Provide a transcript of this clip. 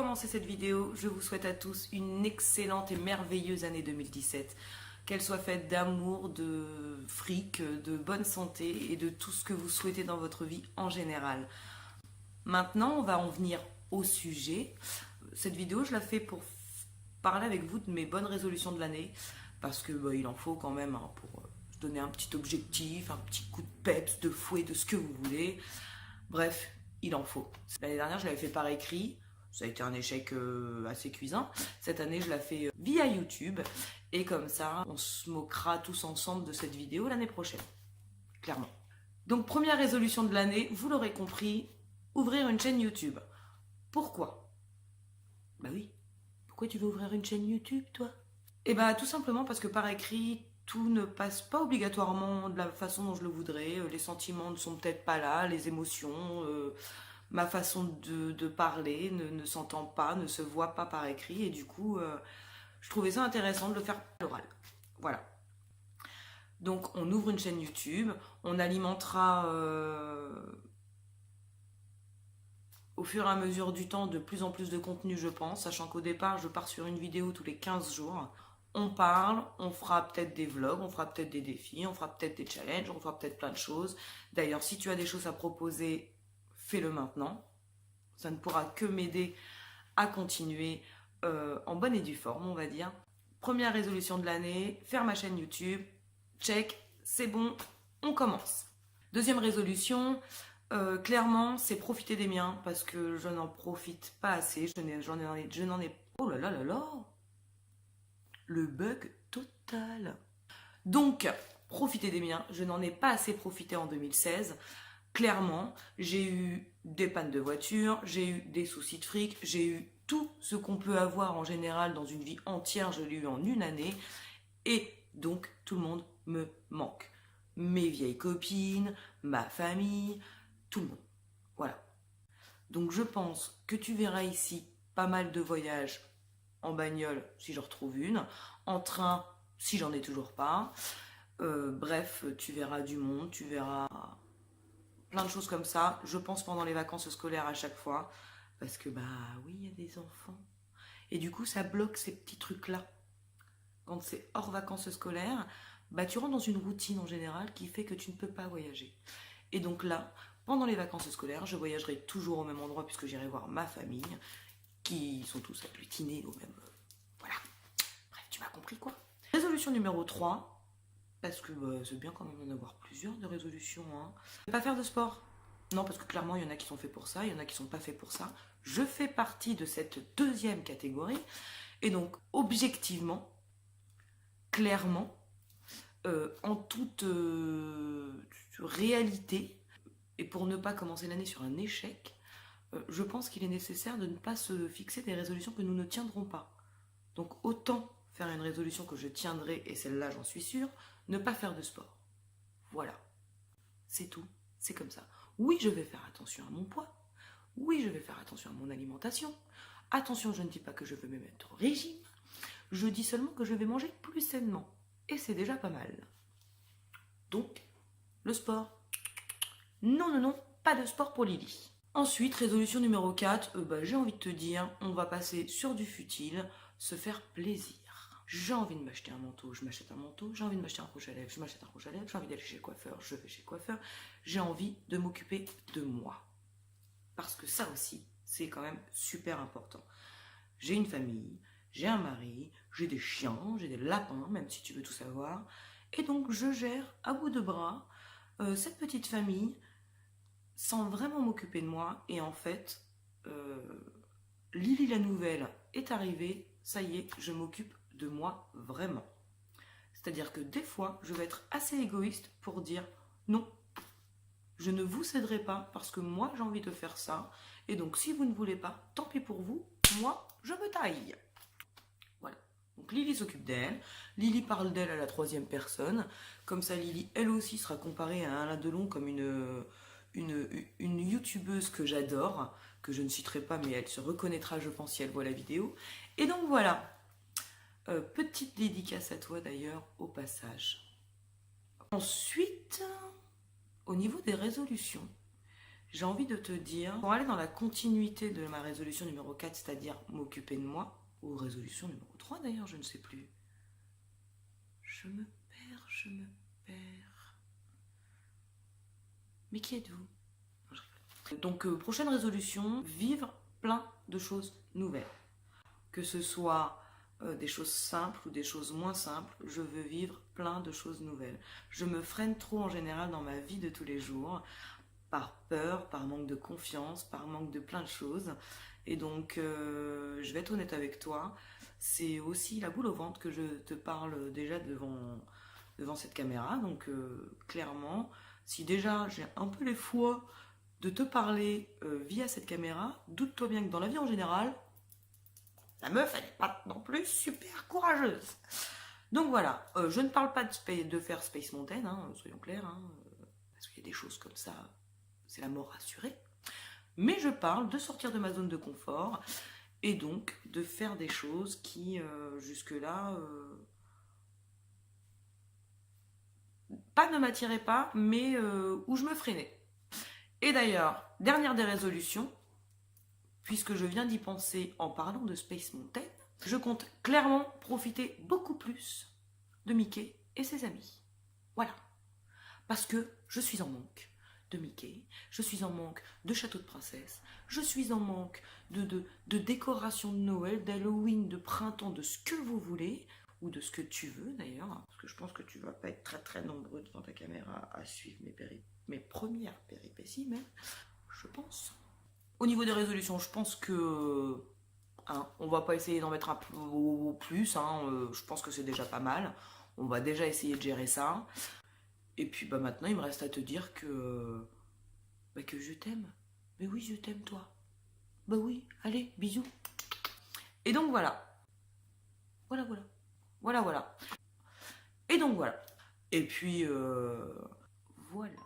commencer cette vidéo, je vous souhaite à tous une excellente et merveilleuse année 2017. Qu'elle soit faite d'amour, de fric, de bonne santé et de tout ce que vous souhaitez dans votre vie en général. Maintenant, on va en venir au sujet. Cette vidéo, je la fais pour parler avec vous de mes bonnes résolutions de l'année, parce que il en faut quand même pour se donner un petit objectif, un petit coup de peps, de fouet, de ce que vous voulez. Bref, il en faut. L'année dernière, je l'avais fait par écrit. Ça a été un échec assez cuisant. Cette année, je la fais via YouTube. Et comme ça, on se moquera tous ensemble de cette vidéo l'année prochaine. Clairement. Donc, première résolution de l'année, vous l'aurez compris, ouvrir une chaîne YouTube. Pourquoi? Bah oui. Pourquoi tu veux ouvrir une chaîne YouTube, toi? Eh bah, tout simplement parce que par écrit, tout ne passe pas obligatoirement de la façon dont je le voudrais. Les sentiments ne sont peut-être pas là, les émotions, ma façon de parler ne s'entend pas, ne se voit pas par écrit. Et du coup, je trouvais ça intéressant de le faire à l'oral. Voilà. Donc, on ouvre une chaîne YouTube, on alimentera au fur et à mesure du temps de plus en plus de contenu, je pense, sachant qu'au départ, je pars sur une vidéo tous les 15 jours. On parle, on fera peut-être des vlogs, on fera peut-être des défis, on fera peut-être des challenges, on fera peut-être plein de choses. D'ailleurs, si tu as des choses à proposer, fais-le maintenant. Ça ne pourra que m'aider à continuer en bonne et due forme, on va dire. Première résolution de l'année, faire ma chaîne YouTube. Check, c'est bon, on commence. Deuxième résolution, clairement, c'est profiter des miens parce que je n'en profite pas assez. Je n'en ai. Oh là là là là! Le bug total. Donc, profiter des miens. Je n'en ai pas assez profité en 2016. Clairement, j'ai eu des pannes de voiture, j'ai eu des soucis de fric, j'ai eu tout ce qu'on peut avoir en général dans une vie entière, je l'ai eu en une année. Et donc, tout le monde me manque. Mes vieilles copines, ma famille, tout le monde. Voilà. Donc, je pense que tu verras ici pas mal de voyages en bagnole, si j'en retrouve une, en train, si j'en ai toujours pas. Bref, tu verras du monde, tu verras plein de choses comme ça. Je pense pendant les vacances scolaires à chaque fois, parce que oui, il y a des enfants. Et du coup, ça bloque ces petits trucs-là. Quand c'est hors vacances scolaires, tu rentres dans une routine en général qui fait que tu ne peux pas voyager. Et donc là, pendant les vacances scolaires, je voyagerai toujours au même endroit puisque j'irai voir ma famille, qui sont tous agglutinés au même... Voilà. Bref, tu m'as compris quoi. Résolution numéro 3, parce que c'est bien quand même d'en avoir plusieurs de résolutions. Ne pas faire de sport. Non, parce que clairement, il y en a qui sont faits pour ça, il y en a qui sont pas faits pour ça. Je fais partie de cette deuxième catégorie. Et donc, objectivement, clairement, en toute réalité, et pour ne pas commencer l'année sur un échec, je pense qu'il est nécessaire de ne pas se fixer des résolutions que nous ne tiendrons pas. Donc autant faire une résolution que je tiendrai, et celle-là j'en suis sûre, ne pas faire de sport. Voilà. C'est tout. C'est comme ça. Oui, je vais faire attention à mon poids. Oui, je vais faire attention à mon alimentation. Attention, je ne dis pas que je veux me mettre au régime. Je dis seulement que je vais manger plus sainement. Et c'est déjà pas mal. Donc, le sport. Non, non, non, pas de sport pour Lily. Ensuite, résolution numéro 4, j'ai envie de te dire, on va passer sur du futile, se faire plaisir. J'ai envie de m'acheter un manteau, je m'achète un manteau. J'ai envie de m'acheter un rouge à lèvres, je m'achète un rouge à lèvres. J'ai envie d'aller chez le coiffeur, je vais chez le coiffeur. J'ai envie de m'occuper de moi. Parce que ça aussi, c'est quand même super important. J'ai une famille, j'ai un mari, j'ai des chiens, j'ai des lapins, même si tu veux tout savoir. Et donc, je gère à bout de bras cette petite famille sans vraiment m'occuper de moi. Et en fait, Lily la nouvelle est arrivée, ça y est, je m'occupe de moi vraiment. C'est-à-dire que des fois, je vais être assez égoïste pour dire non, je ne vous céderai pas parce que moi j'ai envie de faire ça. Et donc si vous ne voulez pas, tant pis pour vous, moi je me taille. Voilà. Donc Lily s'occupe d'elle, Lily parle d'elle à la troisième personne. Comme ça, Lily, elle aussi, sera comparée à Alain Delon comme une youtubeuse que j'adore, que je ne citerai pas, mais elle se reconnaîtra, je pense, si elle voit la vidéo. Et donc voilà. Petite dédicace à toi d'ailleurs au passage. Ensuite, au niveau des résolutions, j'ai envie de te dire, pour aller dans la continuité de ma résolution numéro 4, c'est-à-dire m'occuper de moi, ou résolution numéro 3 d'ailleurs, je ne sais plus. Je me perds. Mais qui êtes-vous? Donc, prochaine résolution, vivre plein de choses nouvelles. Que ce soit des choses simples ou des choses moins simples, je veux vivre plein de choses nouvelles. Je me freine trop en général dans ma vie de tous les jours, par peur, par manque de confiance, par manque de plein de choses. Et donc, je vais être honnête avec toi, c'est aussi la boule au ventre que je te parle déjà devant cette caméra. Donc, clairement, si déjà j'ai un peu les fois de te parler via cette caméra, doute-toi bien que dans la vie en général, la meuf, elle n'est pas non plus super courageuse. Donc voilà, je ne parle pas de faire Space Mountain, hein, soyons clairs, hein, parce qu'il y a des choses comme ça, c'est la mort assurée. Mais je parle de sortir de ma zone de confort et donc de faire des choses qui, jusque-là, pas ne m'attiraient pas, mais où je me freinais. Et d'ailleurs, dernière des résolutions, puisque je viens d'y penser en parlant de Space Mountain, je compte clairement profiter beaucoup plus de Mickey et ses amis. Voilà. Parce que je suis en manque de Mickey, je suis en manque de château de princesse, je suis en manque de décoration de Noël, d'Halloween, de printemps, de ce que vous voulez, ou de ce que tu veux d'ailleurs, parce que je pense que tu vas pas être très très nombreux devant ta caméra à suivre mes premières péripéties, mais je pense. Au niveau des résolutions, je pense que hein, on va pas essayer d'en mettre un plus, hein, je pense que c'est déjà pas mal. On va déjà essayer de gérer ça. Et puis bah maintenant, il me reste à te dire que je t'aime. Mais oui, je t'aime toi. Bah oui, allez, bisous. Et donc voilà. Voilà. Et donc voilà. Et puis voilà.